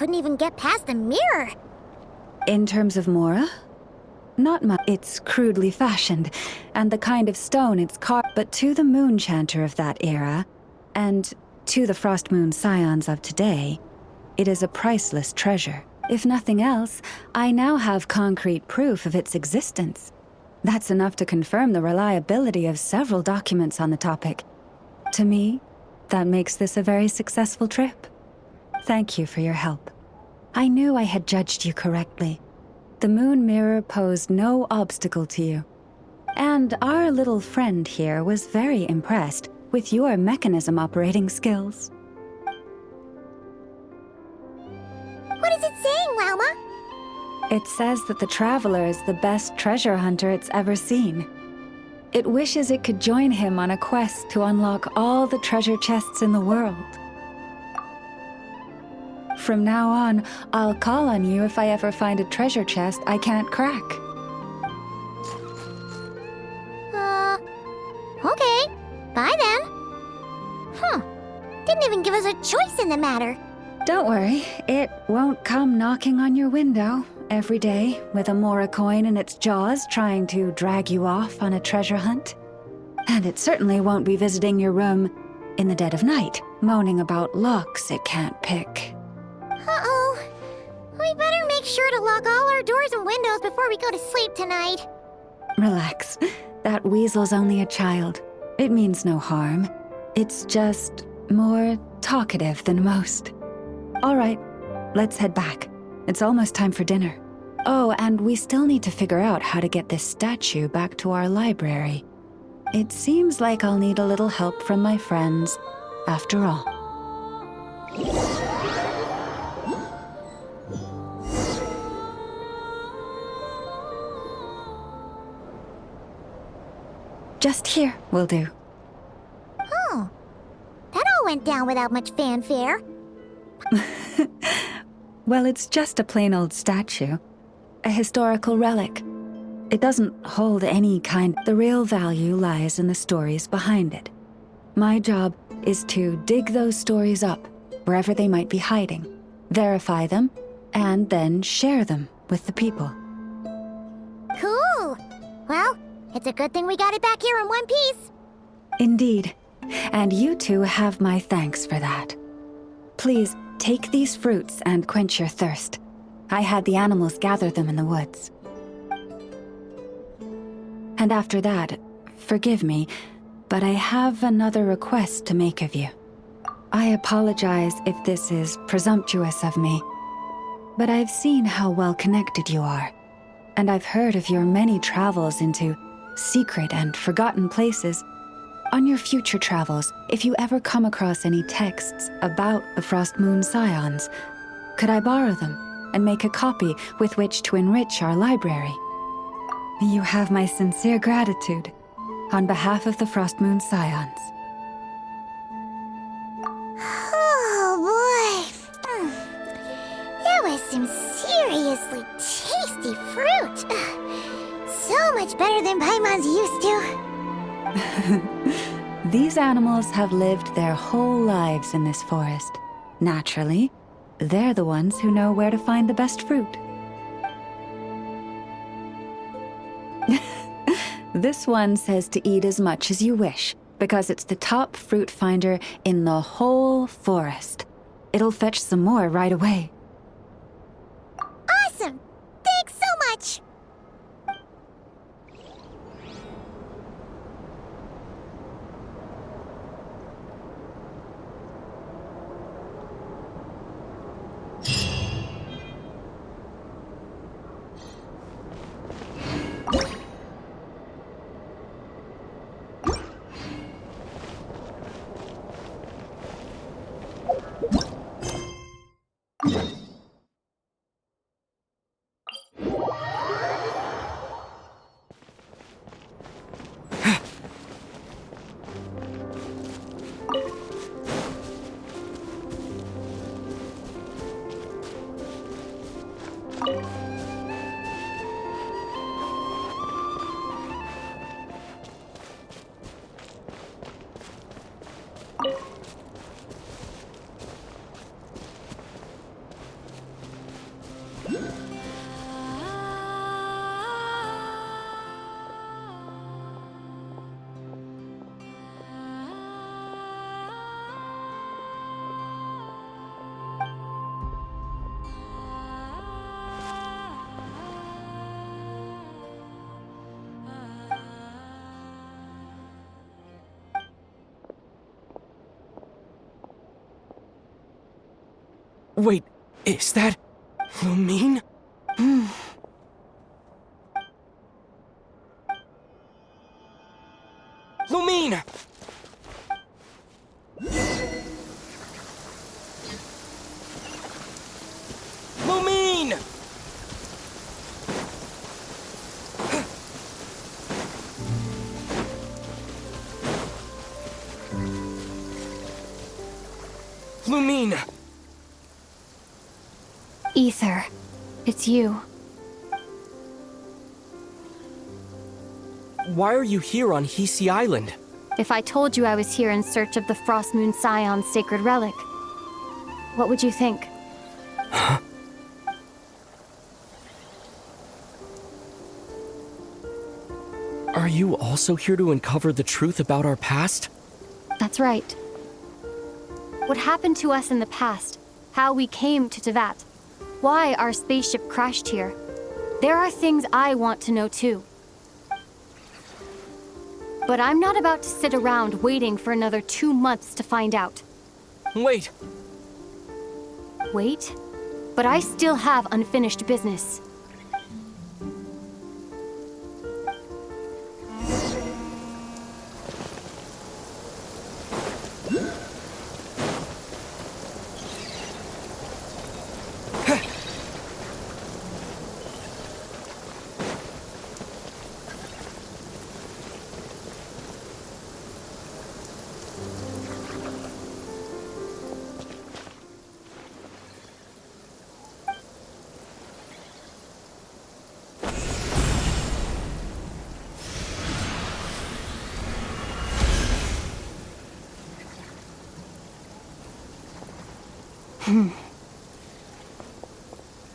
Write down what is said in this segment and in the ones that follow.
couldn't even get past the mirror. In terms of Mora? Not much. It's crudely fashioned, and the kind of stone it's carved. But to the moon chanter of that era, and to the Frost Moon scions of today, it is a priceless treasure. If nothing else, I now have concrete proof of its existence. That's enough to confirm the reliability of several documents on the topic. To me, that makes this a very successful trip. Thank you for your help. I knew I had judged you correctly. The moon mirror posed no obstacle to you. And our little friend here was very impressed with your mechanism operating skills. What is it saying, Lauma? It says that the Traveler is the best treasure hunter it's ever seen. It wishes it could join him on a quest to unlock all the treasure chests in the world. From now on, I'll call on you if I ever find a treasure chest I can't crack. Okay. Bye then. Didn't even give us a choice in the matter. Don't worry, it won't come knocking on your window every day with a Mora coin in its jaws trying to drag you off on a treasure hunt. And it certainly won't be visiting your room in the dead of night, moaning about locks it can't pick. Uh-oh. We better make sure to lock all our doors and windows before we go to sleep tonight. Relax. That weasel's only a child. It means no harm. It's just more talkative than most. All right, let's head back. It's almost time for dinner. Oh, and we still need to figure out how to get this statue back to our library. It seems like I'll need a little help from my friends, after all. Just here will do. Oh, that all went down without much fanfare. Well, it's just a plain old statue. A historical relic. It doesn't hold any kind. The real value lies in the stories behind it. My job is to dig those stories up, wherever they might be hiding, verify them, and then share them with the people. Cool. Well, it's a good thing we got it back here in one piece. Indeed. And you two have my thanks for that. Please, take these fruits and quench your thirst. I had the animals gather them in the woods. And after that, forgive me, but I have another request to make of you. I apologize if this is presumptuous of me, but I've seen how well connected you are, and I've heard of your many travels into secret and forgotten places. On your future travels, if you ever come across any texts about the Frost Moon Scions, could I borrow them and make a copy with which to enrich our library? You have my sincere gratitude on behalf of the Frost Moon Scions. Oh boy. That was some seriously tasty fruit. So much better than Paimon's used to. These animals have lived their whole lives in this forest. Naturally, they're the ones who know where to find the best fruit. This one says to eat as much as you wish, because it's the top fruit finder in the whole forest. It'll fetch some more right away. Awesome! Thanks so much! Wait, is that Lumine? Lumine! Lumine! Lumine! Ether, it's you. Why are you here on Hisi Island? If I told you I was here in search of the Frost Moon Scion's sacred relic, what would you think? Are you also here to uncover the truth about our past? That's right. What happened to us in the past, how we came to Tevat, why our spaceship crashed here. There are things I want to know too. But I'm not about to sit around waiting for another 2 months to find out. Wait! Wait? But I still have unfinished business.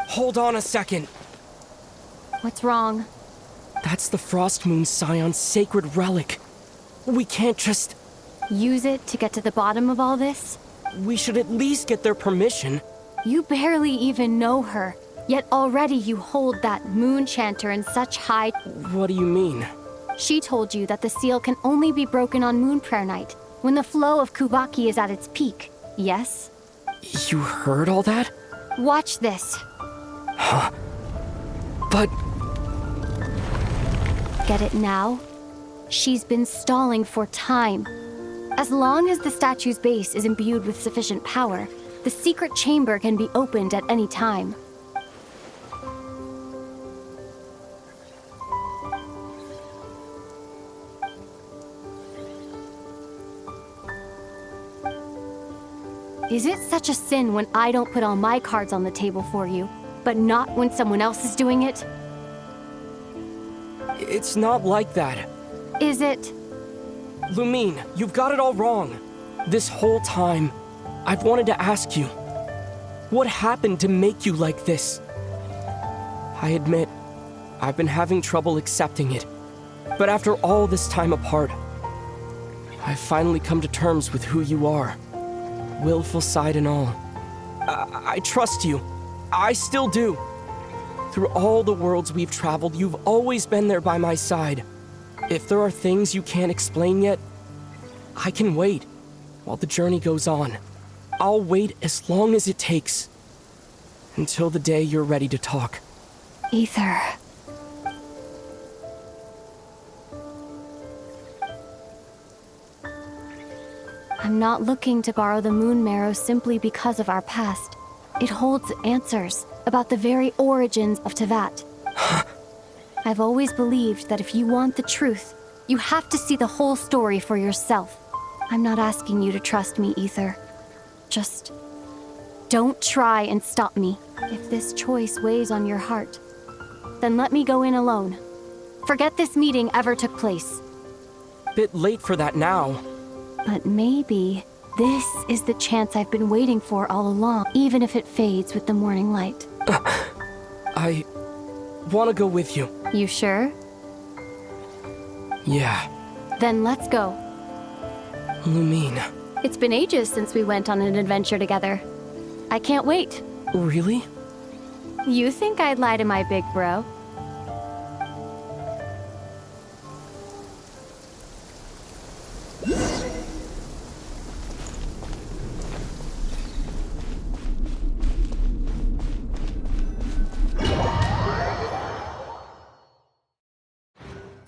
Hold on a second. What's wrong? That's the Frost Moon Scion's sacred relic. We can't just... Use it to get to the bottom of all this? We should at least get their permission. You barely even know her, yet already you hold that moon chanter in such high... What do you mean? She told you that the seal can only be broken on Moon Prayer Night, when the flow of Kubaki is at its peak, yes? You heard all that? Watch this. But... Get it now? She's been stalling for time. As long as the statue's base is imbued with sufficient power, the secret chamber can be opened at any time. Is it such a sin when I don't put all my cards on the table for you, but not when someone else is doing it? It's not like that. Is it? Lumine, you've got it all wrong. This whole time, I've wanted to ask you, what happened to make you like this? I admit, I've been having trouble accepting it. But after all this time apart, I've finally come to terms with who you are. Willful side and all. I trust you. I still do. Through all the worlds we've traveled, you've always been there by my side. If there are things you can't explain yet, I can wait while the journey goes on. I'll wait as long as it takes. Until the day you're ready to talk. Ether. I'm not looking to borrow the Moon Marrow simply because of our past. It holds answers about the very origins of Tevat. I've always believed that if you want the truth, you have to see the whole story for yourself. I'm not asking you to trust me, Ether. Just don't try and stop me. If this choice weighs on your heart, then let me go in alone. Forget this meeting ever took place. Bit late for that now. But maybe this is the chance I've been waiting for all along, even if it fades with the morning light. I want to go with you. You sure? Yeah. Then let's go. Lumine. It's been ages since we went on an adventure together. I can't wait. Really? You think I'd lie to my big bro?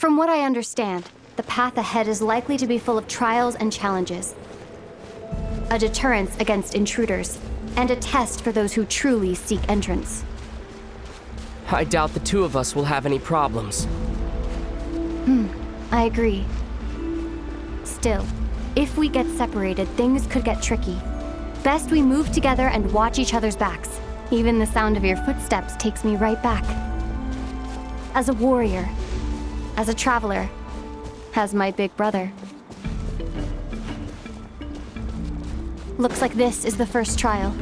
From what I understand, the path ahead is likely to be full of trials and challenges. A deterrence against intruders, and a test for those who truly seek entrance. I doubt the two of us will have any problems. I agree. Still, if we get separated, things could get tricky. Best we move together and watch each other's backs. Even the sound of your footsteps takes me right back. As a warrior, as a traveler, as my big brother. Looks like this is the first trial.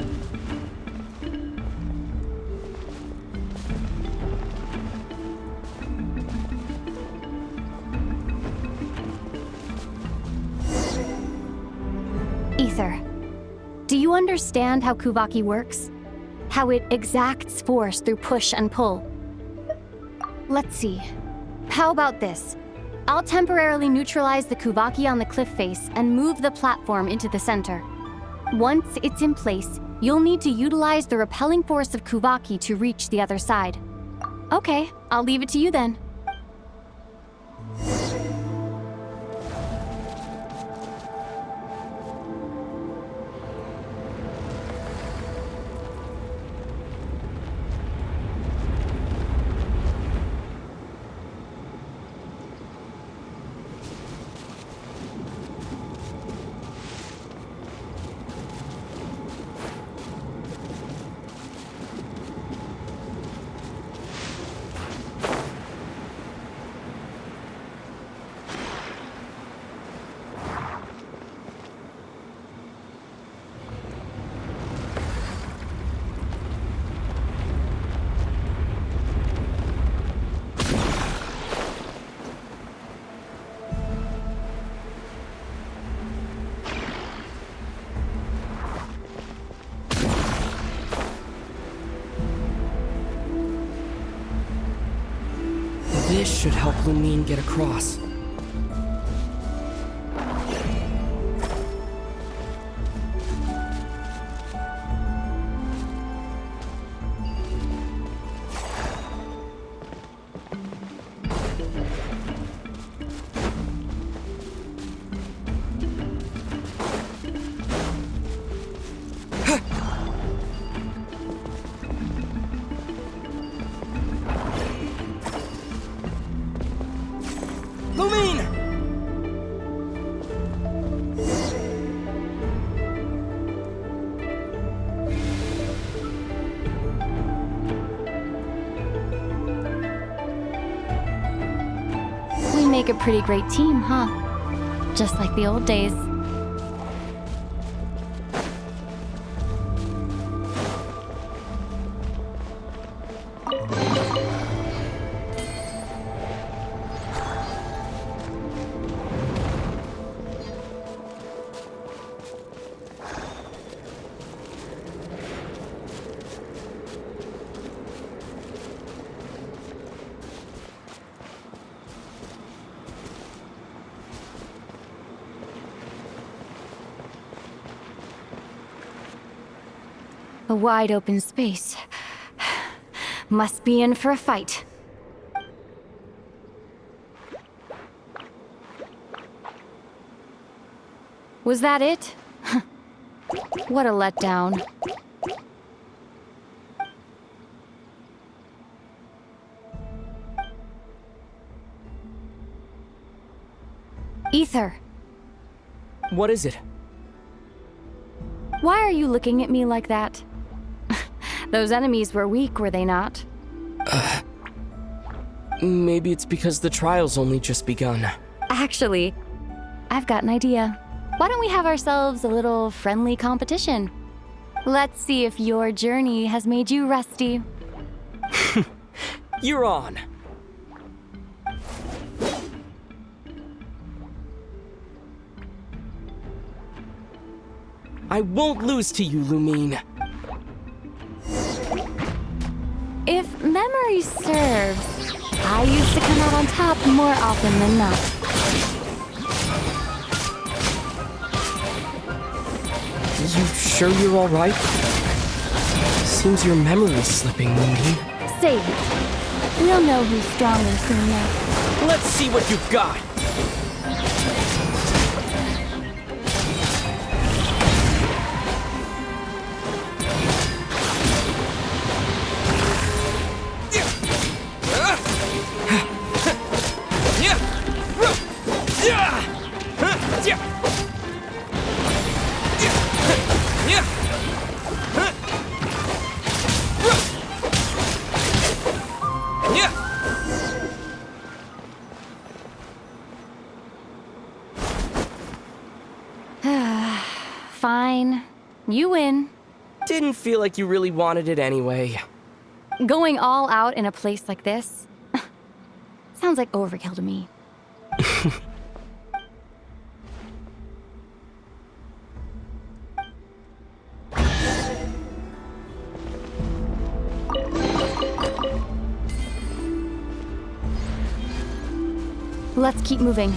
Ether, do you understand how Kuvaki works? How it exacts force through push and pull? Let's see. How about this? I'll temporarily neutralize the Kuvaki on the cliff face and move the platform into the center. Once it's in place, you'll need to utilize the repelling force of Kuvaki to reach the other side. Okay, I'll leave it to you then. This should help Lumine get across. Lumine! We make a pretty great team, huh? Just like the old days. A wide open space. Must be in for a fight. Was that it? What a letdown. Ether, What is it? why are you looking at me like that? Those enemies were weak, were they not? Maybe it's because the trial's only just begun. Actually, I've got an idea. Why don't we have ourselves a little friendly competition? Let's see if your journey has made you rusty. You're on. I won't lose to you, Lumine. If memory serves, I used to come out on top more often than not. You sure you're all right? Seems your memory's slipping, Lumine. Save it. We'll know who's stronger soon enough. Let's see what you've got. Fine. You win. Didn't feel like you really wanted it anyway. Going all out in a place like this sounds like overkill to me. Let's keep moving.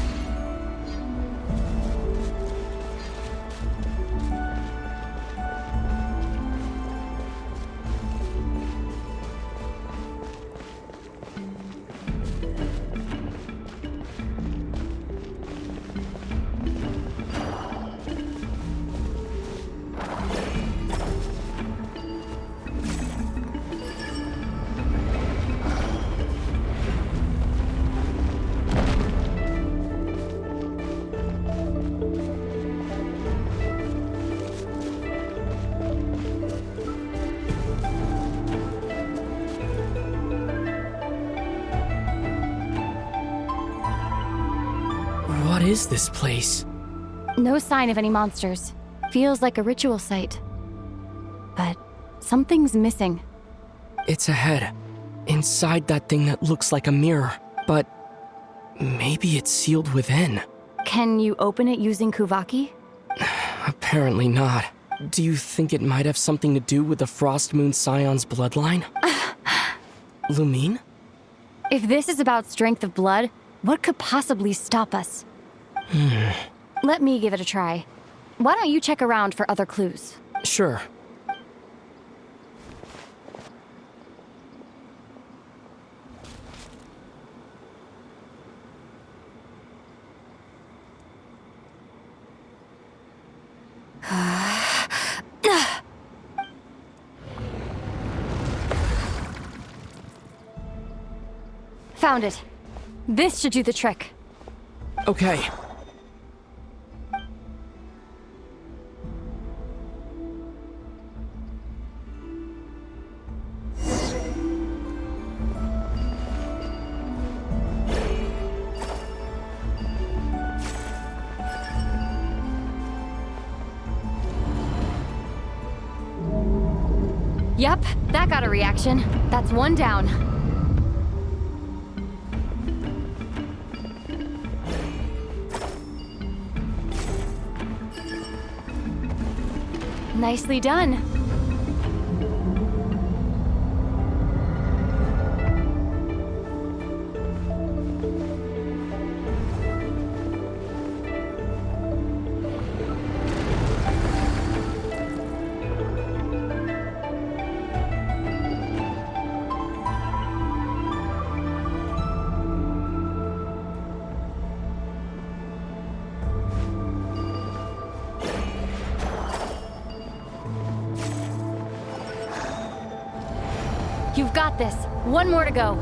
What is this place? No sign of any monsters. Feels like a ritual site. But something's missing. It's ahead. Inside that thing that looks like a mirror. But maybe it's sealed within. Can you open it using Kuvaki? Apparently not. Do you think it might have something to do with the Frost Moon Scion's bloodline? Lumine? If this is about strength of blood, what could possibly stop us? Let me give it a try. Why don't you check around for other clues? Sure. Found it. This should do the trick. Okay. Yep, that got a reaction. That's one down. Nicely done. You've got this. One more to go.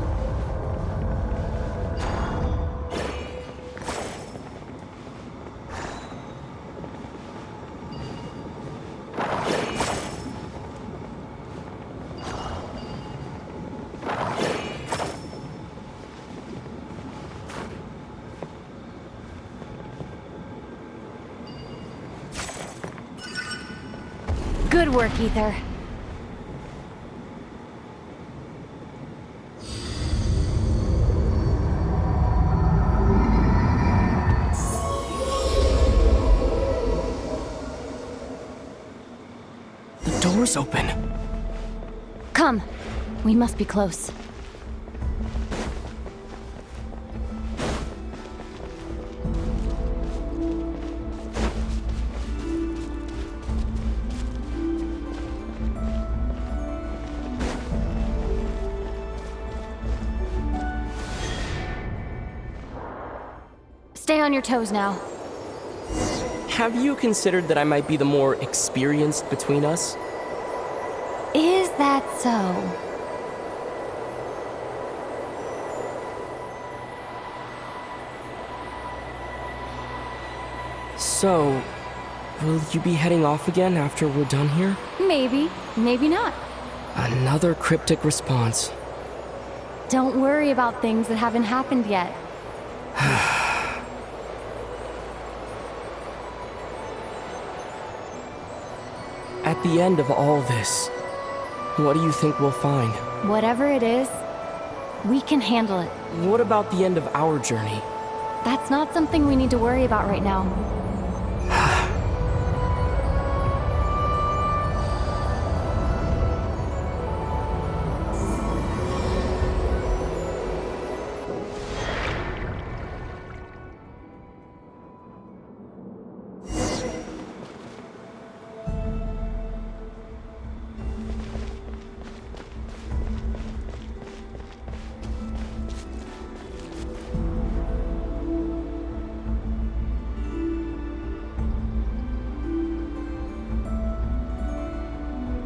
Good work, Ether. Door's open. Come. We must be close. Stay on your toes now. Have you considered that I might be the more experienced between us? Is that so? So, will you be heading off again after we're done here? Maybe, maybe not. Another cryptic response. Don't worry about things that haven't happened yet. At the end of all this, what do you think we'll find? Whatever it is, we can handle it. What about the end of our journey? That's not something we need to worry about right now.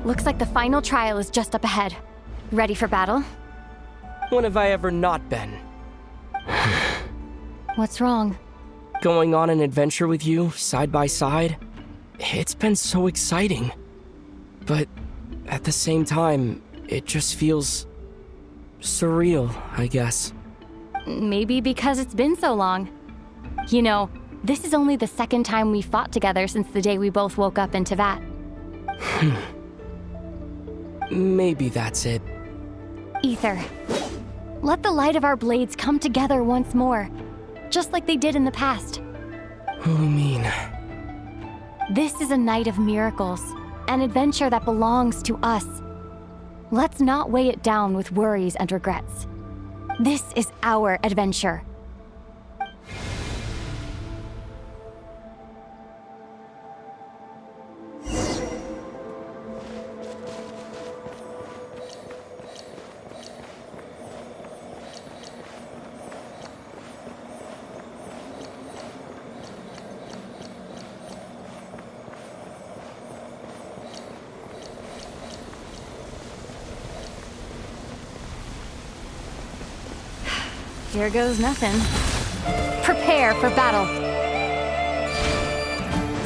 Looks like the final trial is just up ahead. Ready for battle? When have I ever not been? What's wrong? Going on an adventure with you, side by side? It's been so exciting. But at the same time, it just feels surreal, I guess. Maybe because it's been so long. You know, this is only the second time we fought together since the day we both woke up in Teyvat. Maybe that's it. Ether, let the light of our blades come together once more, just like they did in the past. Lumine. This is a night of miracles, an adventure that belongs to us. Let's not weigh it down with worries and regrets. This is our adventure. Here goes nothing. Prepare for battle.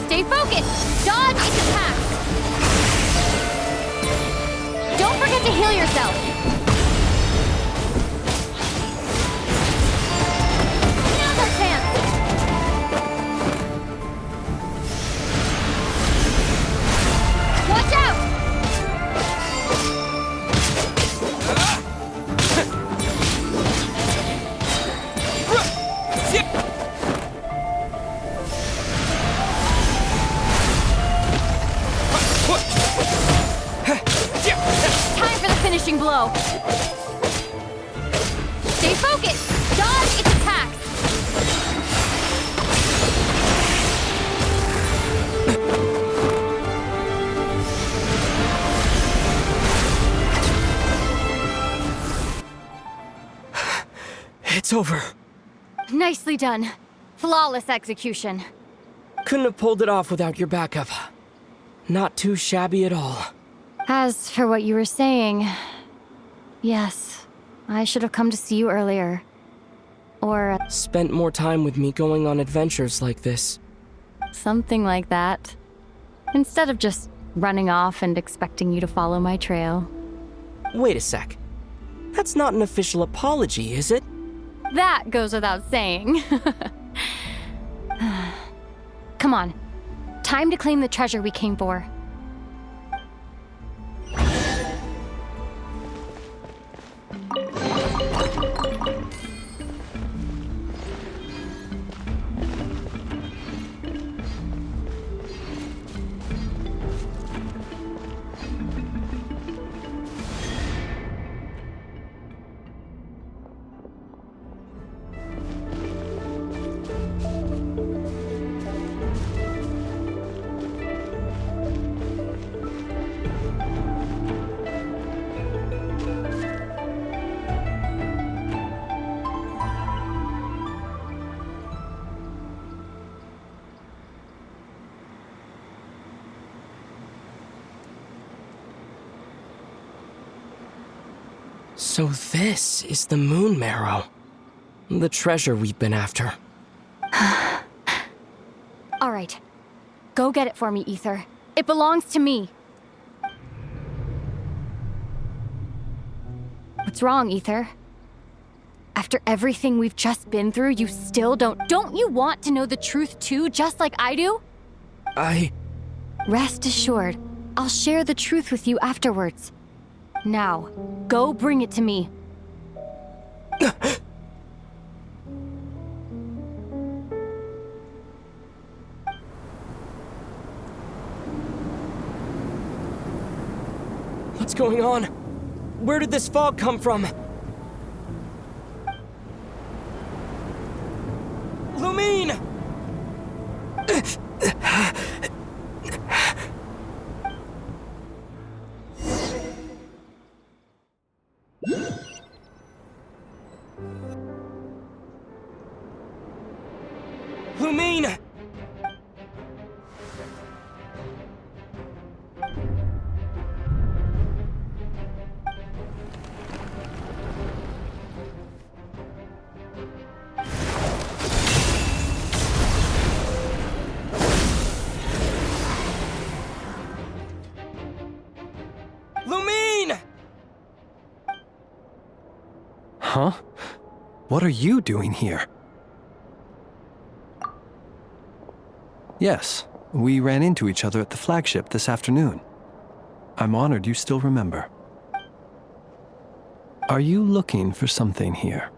Stay focused! Dodge its attacks! Don't forget to heal yourself! Now's our chance! Watch out! Time for the finishing blow. Stay focused. Dodge its attacks. It's over. Nicely done. Flawless execution. Couldn't have pulled it off without your backup. Not too shabby at all. As for what you were saying, yes, I should have come to see you earlier. Or Spent more time with me going on adventures like this. something like that. Instead of just running off and expecting you to follow my trail. Wait a sec. That's not an official apology, is it? That goes without saying. Come on. Time to claim the treasure we came for. So this is the moon marrow. The treasure we've been after. All right. Go get it for me, Ether. It belongs to me. What's wrong, Ether? After everything we've just been through, you still Don't you want to know the truth too, just like I do? Rest assured, I'll share the truth with you afterwards. Now, go bring it to me. What's going on? Where did this fog come from? Lumine! Lumine! Lumine! Huh? What are you doing here? Yes, we ran into each other at the flagship this afternoon. I'm honored you still remember. Are you looking for something here?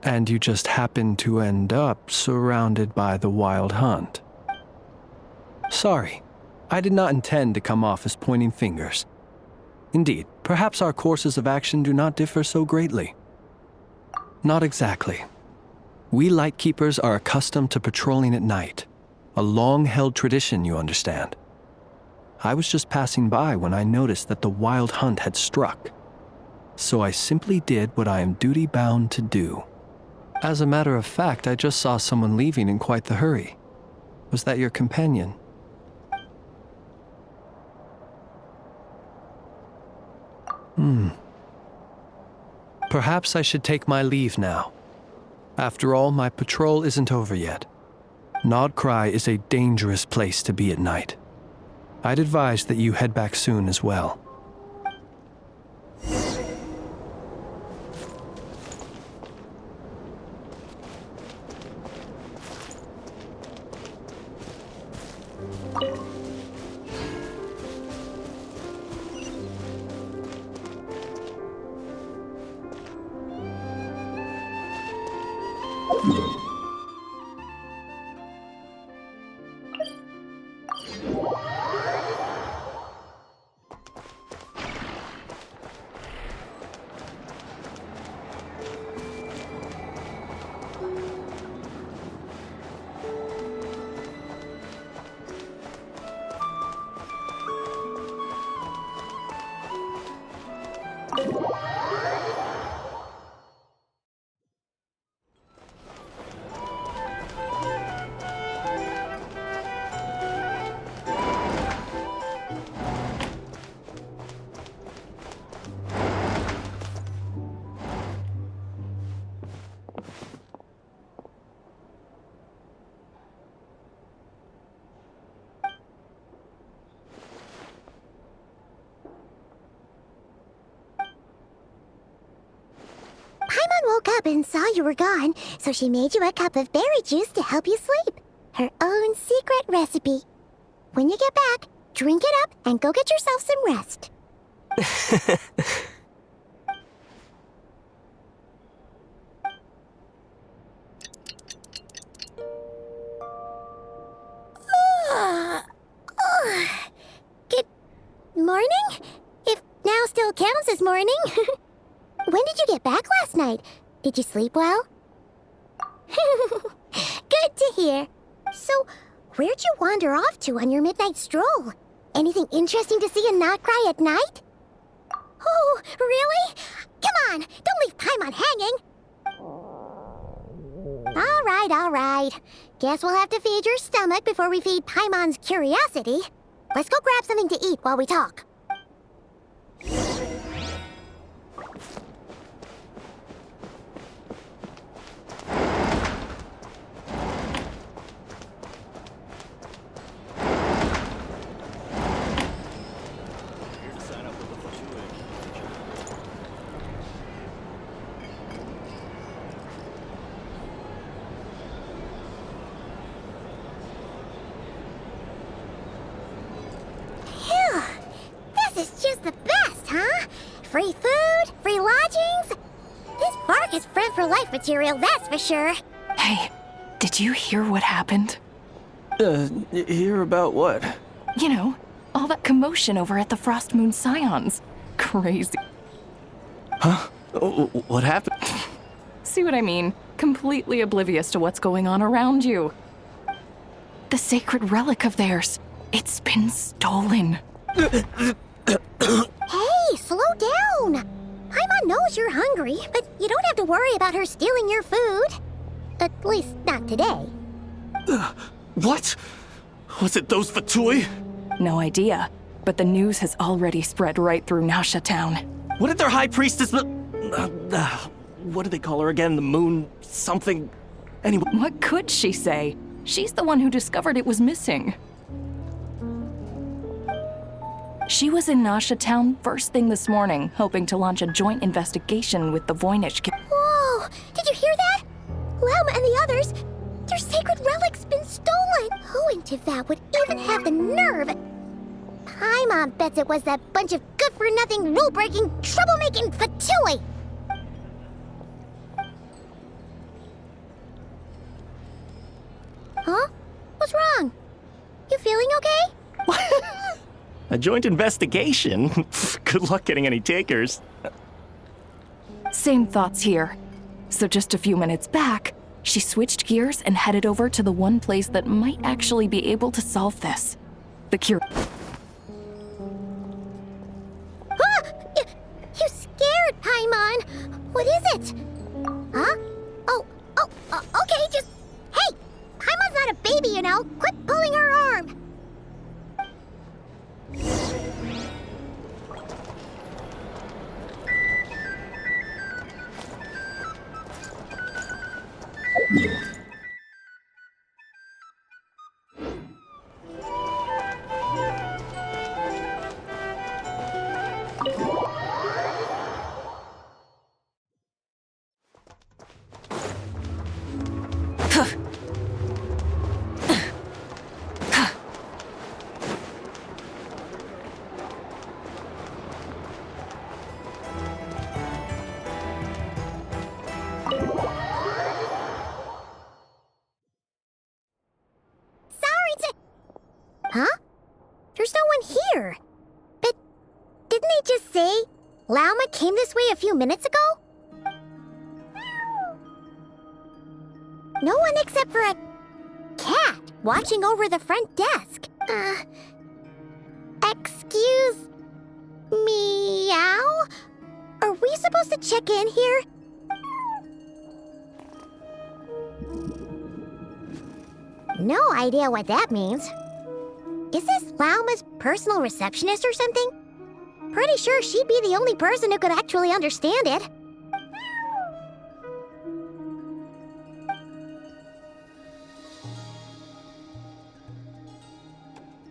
And you just happened to end up surrounded by the Wild Hunt. Sorry, I did not intend to come off as pointing fingers. Indeed, perhaps our courses of action do not differ so greatly. Not exactly. We Lightkeepers are accustomed to patrolling at night. A long-held tradition, you understand. I was just passing by when I noticed that the Wild Hunt had struck. So I simply did what I am duty-bound to do. As a matter of fact, I just saw someone leaving in quite the hurry. Was that your companion? Perhaps I should take my leave now. After all, my patrol isn't over yet. NodKrai is a dangerous place to be at night. I'd advise that you head back soon as well. Woke up and saw you were gone, so she made you a cup of berry juice to help you sleep. Her own secret recipe. When you get back, drink it up and go get yourself some rest. Good morning? If now still counts as morning. When did you get back last night? Did you sleep well? Good to hear. So, where'd you wander off to on your midnight stroll? Anything interesting to see in NodKrai at night? Oh, really? Come on, don't leave Paimon hanging! All right. Guess we'll have to feed your stomach before we feed Paimon's curiosity. Let's go grab something to eat while we talk. This is just the best, huh? Free food, free lodgings. This park is friend for life material, that's for sure. Hey, did you hear what happened? Hear about what? You know, all that commotion over at the Frost Moon Scions. Crazy. Huh? What happened? See what I mean? Completely oblivious to what's going on around you. The sacred relic of theirs. It's been stolen. Hey, slow down. Paimon knows you're hungry, but you don't have to worry about her stealing your food. At least not today. What? Was it those Fatui? No idea, but the news has already spread right through Nasha Town. What did their high priestess... what do they call her again? The moon... something... Anyway... What could she say? She's the one who discovered it was missing. She was in Nasha Town first thing this morning, hoping to launch a joint investigation with the Voynich. Whoa! Did you hear that? Lauma and the others, their sacred relic's been stolen. Who in Teyvat would even have the nerve? Paimon bets it was that bunch of good-for-nothing, rule-breaking, troublemaking Fatui. Huh? What's wrong? You feeling okay? A joint investigation? Good luck getting any takers. Same thoughts here. So just a few minutes back, she switched gears and headed over to the one place that might actually be able to solve this. The cure. Ah! You scared, Paimon. What is it? Huh? Okay, just... Hey! Paimon's not a baby, you know. Quit pulling her arm. Huh? There's no one here. But didn't they just say Lauma came this way a few minutes ago? No one except for a cat watching over the front desk. Excuse meow? Are we supposed to check in here? No idea what that means. Is this Lauma's personal receptionist or something? Pretty sure she'd be the only person who could actually understand it.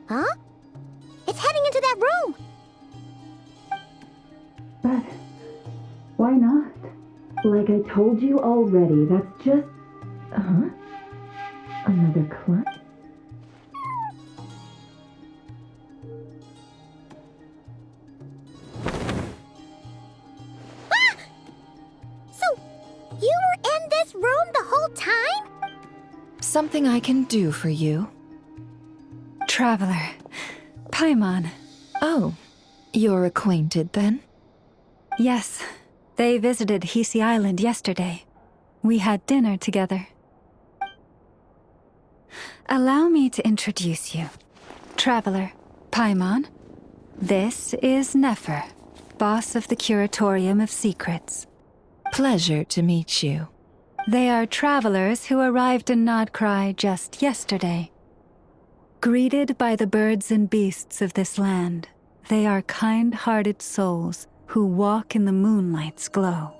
Huh? It's heading into that room! But why not? Like I told you already, that's just... Another client? You were in this room the whole time? Something I can do for you? Traveler. Paimon. Oh, you're acquainted then? Yes. They visited Hisi Island yesterday. We had dinner together. Allow me to introduce you. Traveler, Paimon. This is Nefer, boss of the Curatorium of Secrets. Pleasure to meet you. They are travelers who arrived in NodKrai just yesterday. Greeted by the birds and beasts of this land, they are kind-hearted souls who walk in the moonlight's glow.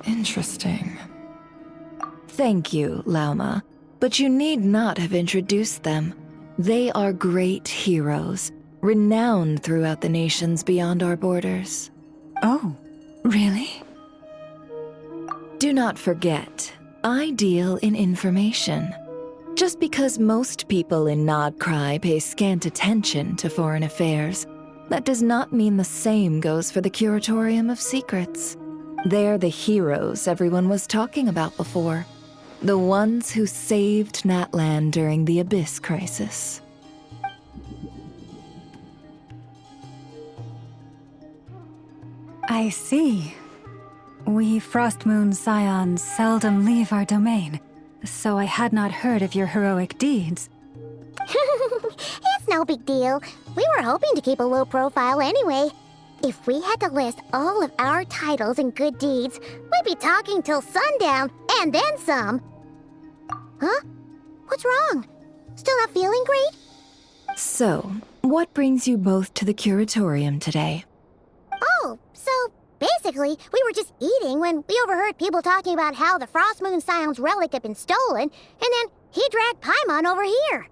Interesting. Thank you, Lauma, but you need not have introduced them. They are great heroes, renowned throughout the nations beyond our borders. Oh, really? Do not forget, I deal in information. Just because most people in NodKrai pay scant attention to foreign affairs, that does not mean the same goes for the Curatorium of Secrets. They're the heroes everyone was talking about before. The ones who saved Natlan during the Abyss crisis. I see. We Frostmoon Scions seldom leave our domain, so I had not heard of your heroic deeds. It's no big deal. We were hoping to keep a low profile anyway. If we had to list all of our titles and good deeds, we'd be talking till sundown, and then some. Huh? What's wrong? Still not feeling great? So, what brings you both to the Curatorium today? Oh, so basically, we were just eating when we overheard people talking about how the Frostmoon Scion's relic had been stolen, and then he dragged Paimon over here.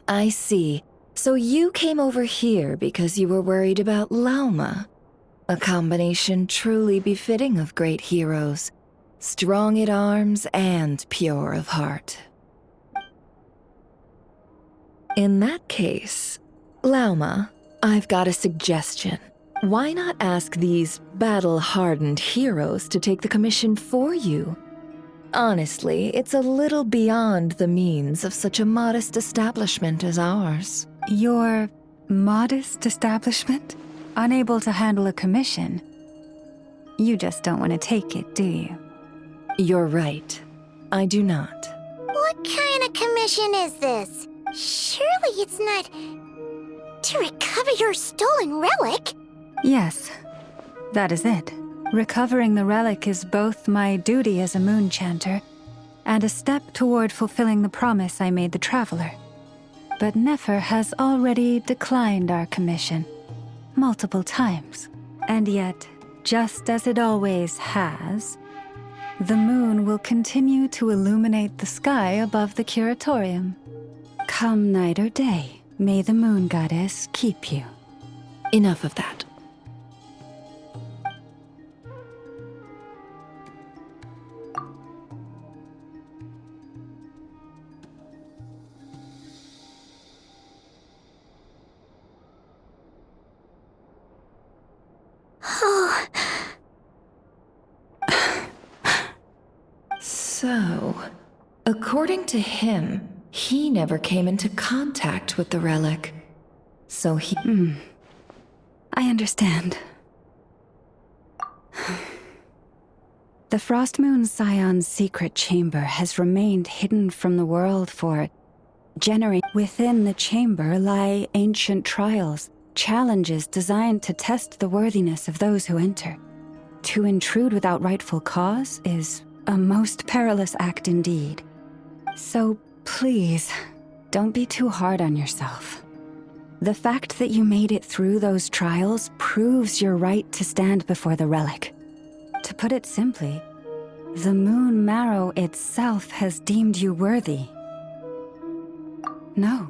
I see. So you came over here because you were worried about Lauma. A combination truly befitting of great heroes. Strong at arms and pure of heart. In that case, Lauma, I've got a suggestion. Why not ask these battle-hardened heroes to take the commission for you? Honestly, it's a little beyond the means of such a modest establishment as ours. Your modest establishment? Unable to handle a commission? You just don't want to take it, do you? You're right. I do not. What kind of commission is this? Surely it's not to recover your stolen relic? Yes, that is it. Recovering the relic is both my duty as a moon chanter and a step toward fulfilling the promise I made the traveler. But Nefer has already declined our commission multiple times. And yet, just as it always has, the moon will continue to illuminate the sky above the Curatorium. Come night or day, may the moon goddess keep you. Enough of that. So, according to him, he never came into contact with the relic. So he... I understand. The Frostmoon Scion's secret chamber has remained hidden from the world for generations. Within the chamber lie ancient trials, challenges designed to test the worthiness of those who enter. To intrude without rightful cause is a most perilous act indeed. So please, don't be too hard on yourself. The fact that you made it through those trials proves your right to stand before the relic. To put it simply, the Moon Marrow itself has deemed you worthy. No.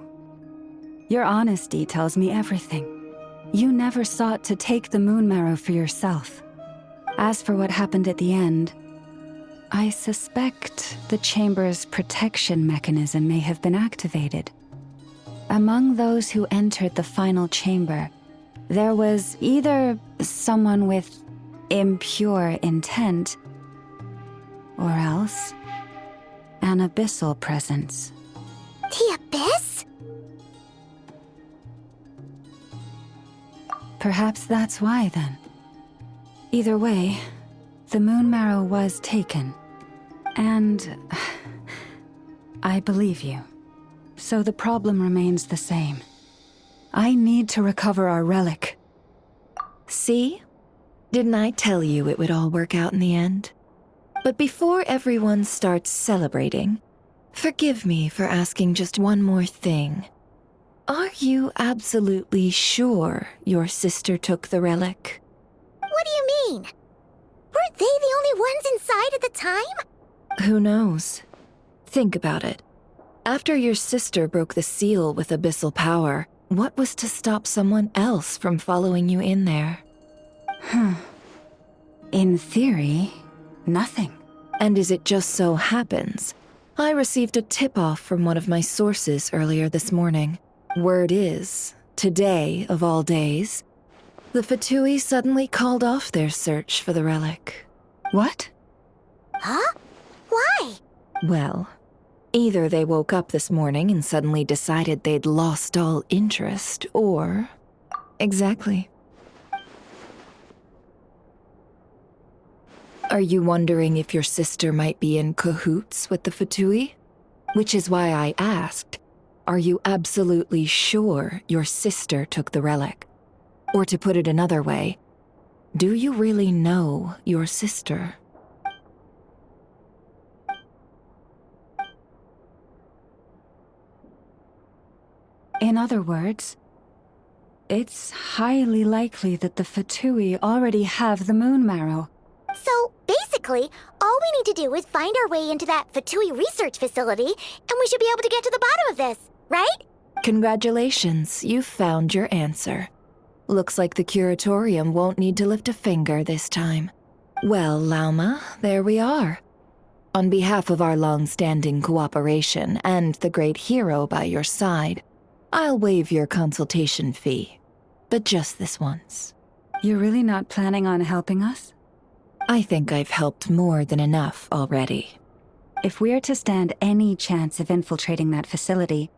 Your honesty tells me everything. You never sought to take the Moon Marrow for yourself. As for what happened at the end, I suspect the chamber's protection mechanism may have been activated. Among those who entered the final chamber, there was either someone with impure intent, or else an abyssal presence. The Abyss? Perhaps that's why, then. Either way, the Moon Marrow was taken. And I believe you. So the problem remains the same. I need to recover our relic. See? Didn't I tell you it would all work out in the end? But before everyone starts celebrating, forgive me for asking just one more thing. Are you absolutely sure your sister took the relic? What do you mean? Weren't they the only ones inside at the time? Who knows? Think about it. After your sister broke the seal with abyssal power, what was to stop someone else from following you in there? In theory, nothing. And as it just so happens, I received a tip-off from one of my sources earlier this morning. Word is, today of all days, the Fatui suddenly called off their search for the relic. What? Huh? Why? Well, either they woke up this morning and suddenly decided they'd lost all interest, or... Exactly. Are you wondering if your sister might be in cahoots with the Fatui? Which is why I asked, are you absolutely sure your sister took the relic? Or to put it another way, do you really know your sister? In other words, it's highly likely that the Fatui already have the moon marrow. So, basically, all we need to do is find our way into that Fatui research facility, and we should be able to get to the bottom of this, right? Congratulations, you've found your answer. Looks like the curatorium won't need to lift a finger this time. Well, Lauma, there we are. On behalf of our long-standing cooperation and the great hero by your side, I'll waive your consultation fee. But just this once. You're really not planning on helping us? I think I've helped more than enough already. If we're to stand any chance of infiltrating that facility,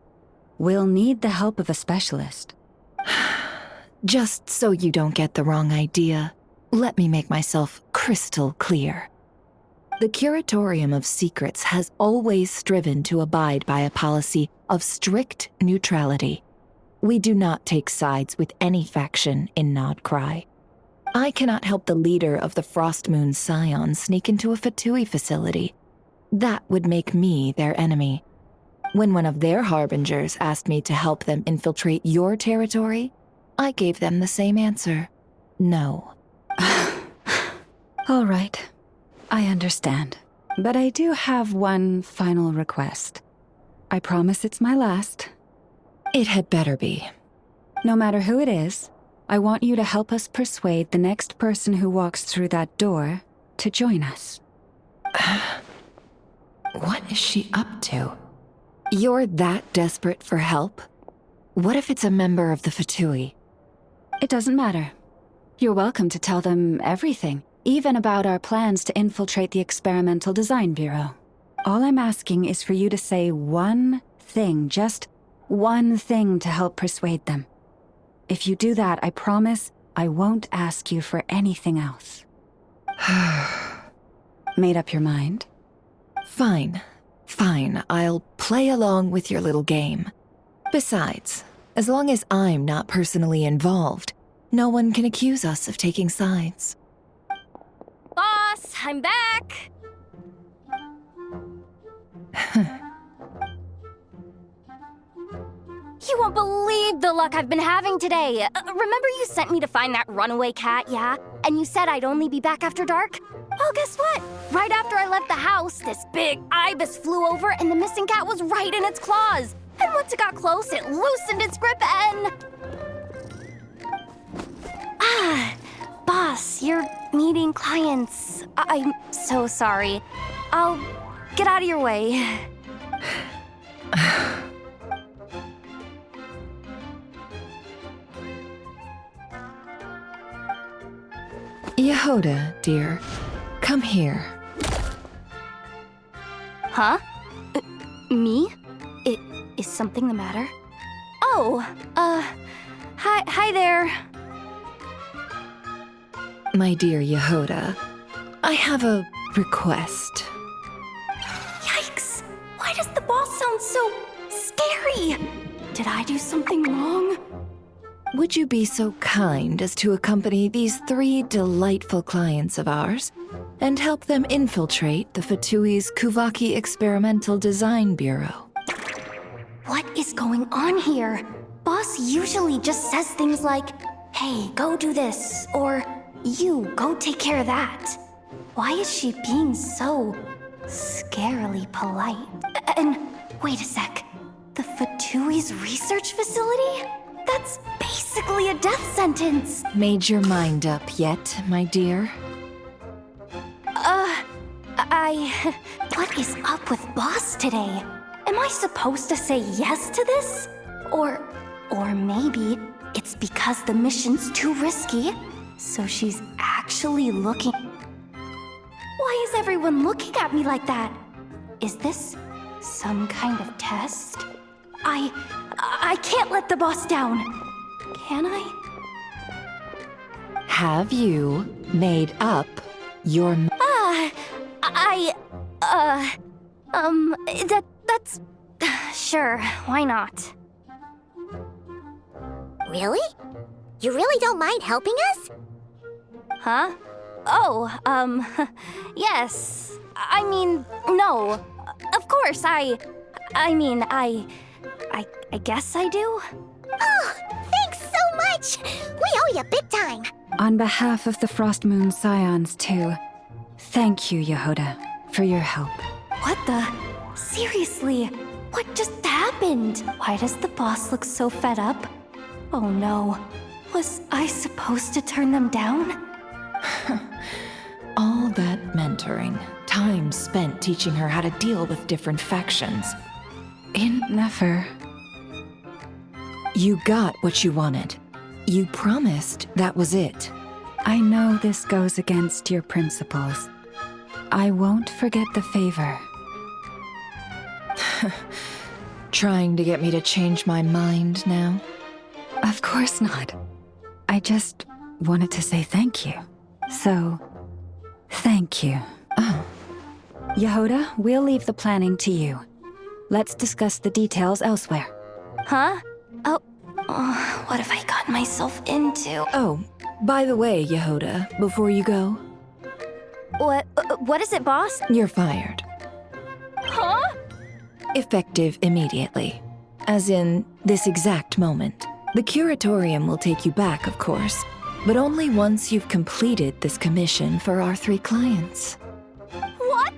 we'll need the help of a specialist. Just so you don't get the wrong idea, let me make myself crystal clear. The Curatorium of Secrets has always striven to abide by a policy of strict neutrality. We do not take sides with any faction in NodKrai. I cannot help the leader of the Frostmoon Scions sneak into a Fatui facility. That would make me their enemy. When one of their harbingers asked me to help them infiltrate your territory, I gave them the same answer. No. All right. I understand. But I do have one final request. I promise it's my last. It had better be. No matter who it is, I want you to help us persuade the next person who walks through that door to join us. What is she up to? You're that desperate for help? What if it's a member of the Fatui? It doesn't matter. You're welcome to tell them everything, even about our plans to infiltrate the Experimental Design Bureau. All I'm asking is for you to say one thing, just one thing to help persuade them. If you do that, I promise I won't ask you for anything else. Made up your mind? Fine. Fine, I'll play along with your little game. Besides, as long as I'm not personally involved, no one can accuse us of taking sides. Boss, I'm back! You won't believe the luck I've been having today. Remember you sent me to find that runaway cat, yeah? And you said I'd only be back after dark? Well, guess what? Right after I left the house, this big ibis flew over and the missing cat was right in its claws. And once it got close, it loosened its grip and... Boss, you're meeting clients. I'm so sorry. I'll get out of your way. Yehoda, dear, come here. Huh? Me? Is something the matter? Oh, hi there. My dear Yehoda, I have a request. Yikes! Why does the boss sound so scary? Did I do something wrong? would you be so kind as to accompany these 3 delightful clients of ours and help them infiltrate the Fatui's Kuvaki Experimental Design Bureau? What is going on here? Boss usually just says things like, hey, go do this, or you, go take care of that. Why is she being so scarily polite? And wait a sec, the Fatui's research facility? That's basically a death sentence. Made your mind up yet, my dear? What is up with Boss today? Am I supposed to say yes to this? Or maybe it's because the mission's too risky, so she's actually looking... Why is everyone looking at me like that? Is this some kind of test? I can't let the boss down. Can I? Have you made up your... That's... Sure, why not? Really? You really don't mind helping us? Huh? Oh, yes. I mean, no. Of course, I guess I do. Oh, thanks so much! We owe you big time! On behalf of the Frost Moon Scions, too, thank you, Yehoda, for your help. What the? Seriously, what just happened? Why does the boss look so fed up? Oh no, was I supposed to turn them down? All that mentoring, time spent teaching her how to deal with different factions. Never. You got what you wanted. You promised that was it. I know this goes against your principles. I won't forget the favor. Trying to get me to change my mind now? Of course not. I just wanted to say thank you. So, thank you. Oh. Yehoda, we'll leave the planning to you. Let's discuss the details elsewhere. Huh? Oh, what have I gotten myself into? Oh, by the way, Yehoda, before you go... What is it, boss? You're fired. Huh? Effective immediately. As in, this exact moment. The curatorium will take you back, of course, but only once you've completed this commission for our 3 clients. What?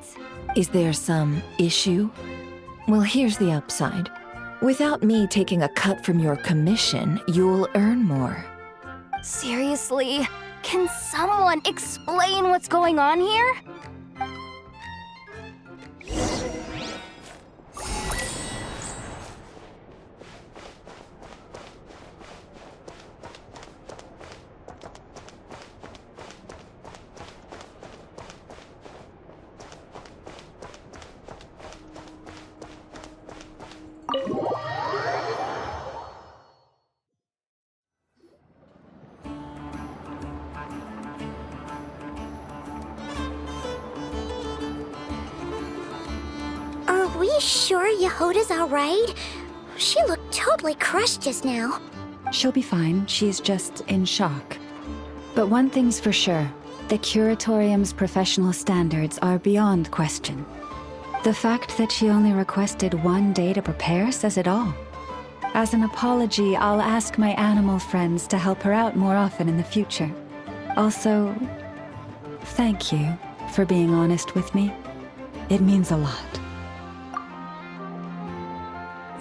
Is there some issue? Well, here's the upside. Without me taking a cut from your commission, you'll earn more. Seriously? Can someone explain what's going on here? Are we sure Yehoda's alright? She looked totally crushed just now. She'll be fine. She's just in shock. But one thing's for sure. The curatorium's professional standards are beyond question. The fact that she only requested 1 day to prepare says it all. As an apology, I'll ask my animal friends to help her out more often in the future. Also, thank you for being honest with me. It means a lot.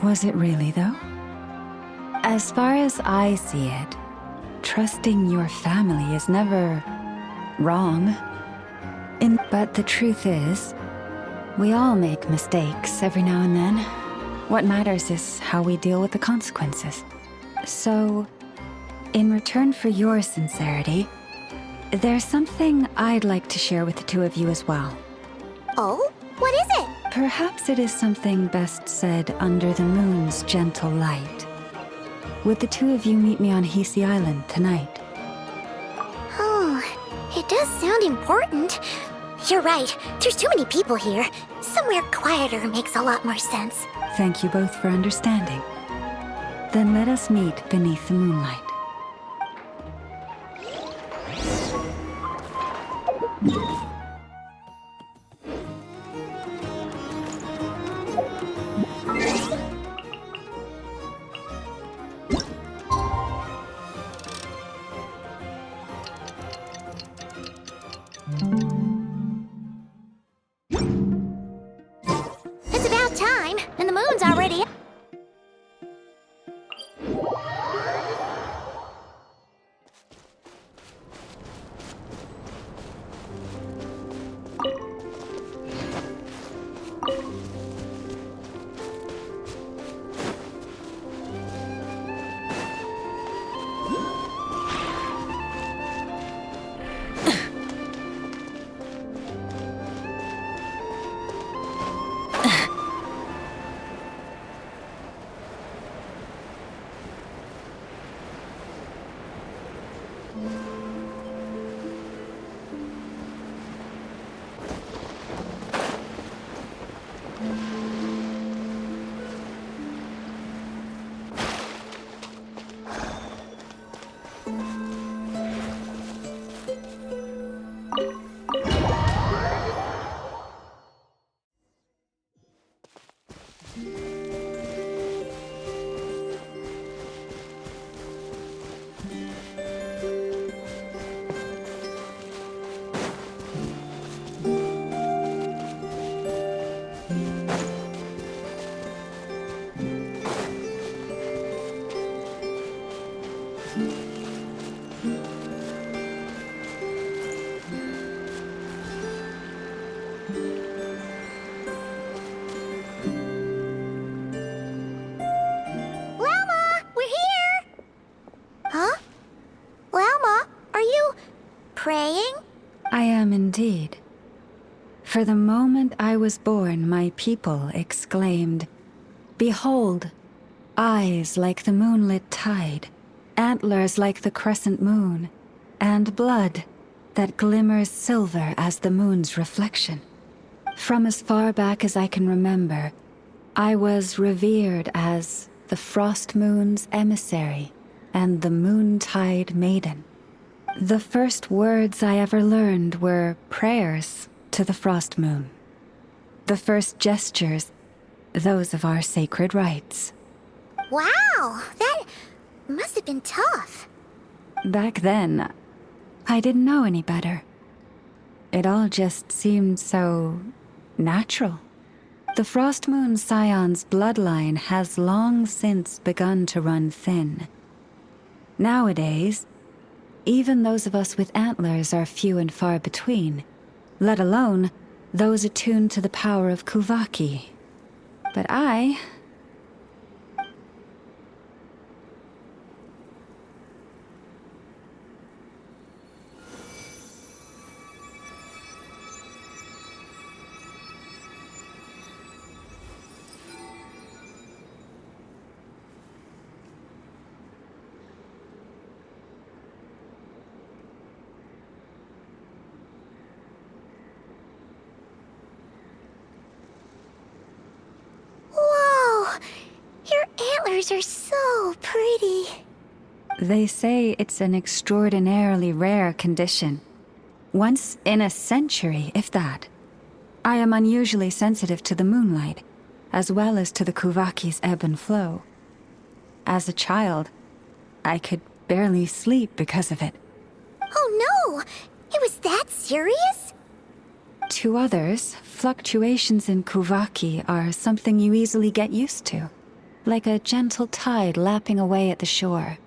Was it really, though? As far as I see it, trusting your family is never wrong. But the truth is, we all make mistakes every now and then. What matters is how we deal with the consequences. So, in return for your sincerity, there's something I'd like to share with the 2 of you as well. Oh? What is it? Perhaps it is something best said under the moon's gentle light. Would the 2 of you meet me on Hisi Island tonight? Oh, it does sound important. You're right, there's too many people here. Somewhere quieter makes a lot more sense. Thank you both for understanding. Then let us meet beneath the moonlight. It's about time, and the moon's already. Llama, we're here! Huh? Llama, are you praying? I am indeed. For the moment I was born, my people exclaimed, "Behold, eyes like the moonlit tide, antlers like the crescent moon, and blood that glimmers silver as the moon's reflection." From as far back as I can remember, I was revered as the Frost Moon's emissary and the Moontide Maiden. The first words I ever learned were prayers to the Frost Moon. The first gestures, those of our sacred rites. Wow, that must have been tough. Back then, I didn't know any better. It all just seemed so natural. The Frost Moon Scion's bloodline has long since begun to run thin. Nowadays, even those of us with antlers are few and far between, let alone those attuned to the power of Kuvaki. But I... Antlers are so pretty. They say it's an extraordinarily rare condition. Once in a century, if that. I am unusually sensitive to the moonlight, as well as to the Kuvaki's ebb and flow. As a child, I could barely sleep because of it. Oh no! It was that serious? To others, fluctuations in Kuvaki are something you easily get used to, like a gentle tide lapping away at the shore.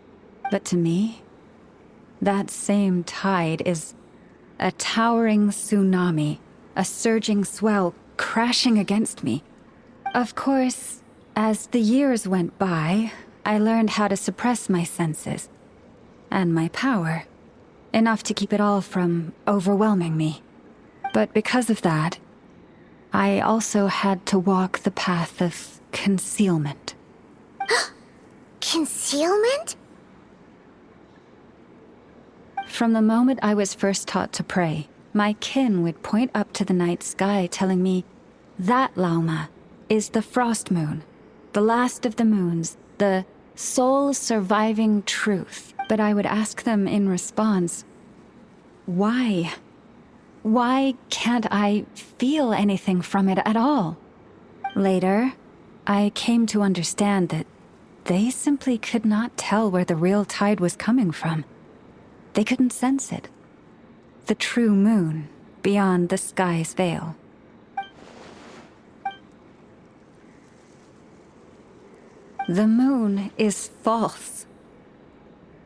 But to me, that same tide is a towering tsunami, a surging swell crashing against me. Of course, as the years went by, I learned how to suppress my senses and my power, enough to keep it all from overwhelming me. But because of that, I also had to walk the path of concealment. Concealment? From the moment I was first taught to pray, my kin would point up to the night sky telling me, "That, Lauma, is the Frost Moon, the last of the moons, the sole surviving truth." But I would ask them in response, "Why? Why can't I feel anything from it at all? Later, I came to understand that they simply could not tell where the real tide was coming from. They couldn't sense it. The true moon, beyond the sky's veil. The moon is false.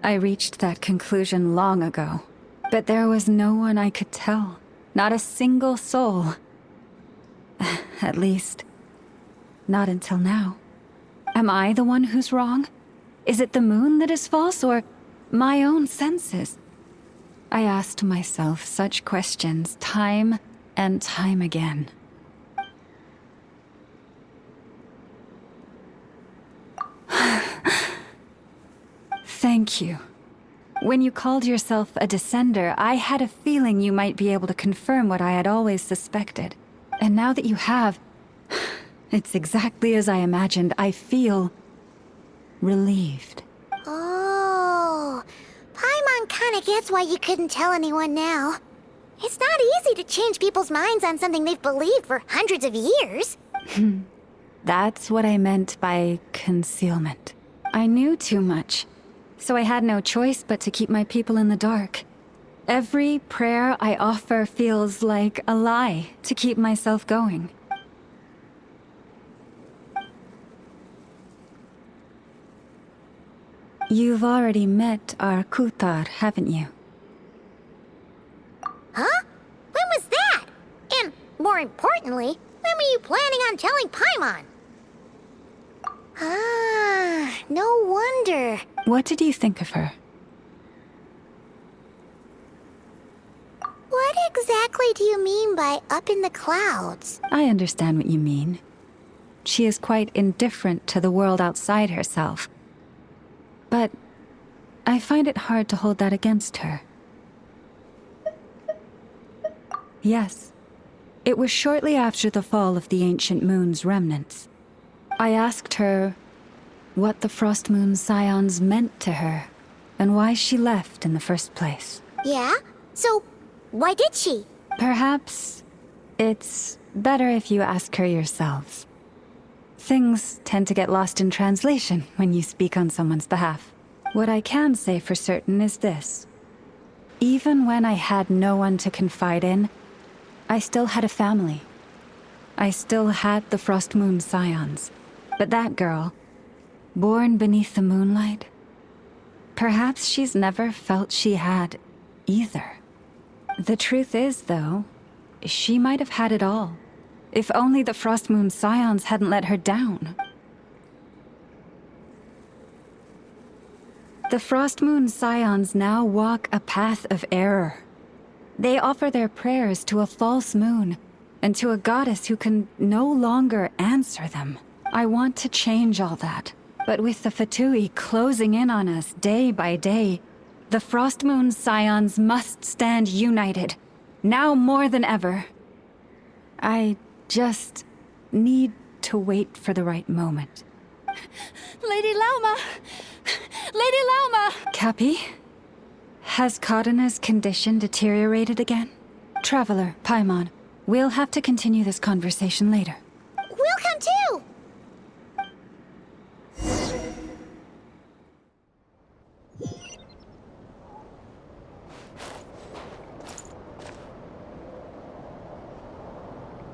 I reached that conclusion long ago, but there was no one I could tell. Not a single soul. At least, not until now. Am I the one who's wrong? Is it the moon that is false, or my own senses? I asked myself such questions time and time again. Thank you. When you called yourself a descender, I had a feeling you might be able to confirm what I had always suspected. And now that you have, it's exactly as I imagined. I feel relieved. Oh, Paimon kinda gets why you couldn't tell anyone now. It's not easy to change people's minds on something they've believed for hundreds of years. That's what I meant by concealment. I knew too much, so I had no choice but to keep my people in the dark. Every prayer I offer feels like a lie to keep myself going. You've already met our Kutar, haven't you? Huh? When was that? And more importantly, when were you planning on telling Paimon? Ah, no wonder. What did you think of her? What exactly do you mean by up in the clouds? I understand what you mean. She is quite indifferent to the world outside herself. But I find it hard to hold that against her. Yes, it was shortly after the fall of the ancient moon's remnants. I asked her what the Frost Moon Scions meant to her, and why she left in the first place. Yeah? So, why did she? Perhaps it's better if you ask her yourselves. Things tend to get lost in translation when you speak on someone's behalf. What I can say for certain is this. Even when I had no one to confide in, I still had a family. I still had the Frost Moon Scions. But that girl, born beneath the moonlight, perhaps she's never felt she had either. The truth is, though, she might have had it all, if only the Frost Moon Scions hadn't let her down. The Frost Moon Scions now walk a path of error. They offer their prayers to a false moon, and to a goddess who can no longer answer them. I want to change all that, but with the Fatui closing in on us day by day, the Frost Moon Scions must stand united, now more than ever. I just need to wait for the right moment. Lady Lauma! Lady Lauma! Cappy? Has Karina's condition deteriorated again? Traveler, Paimon, we'll have to continue this conversation later. We'll come too!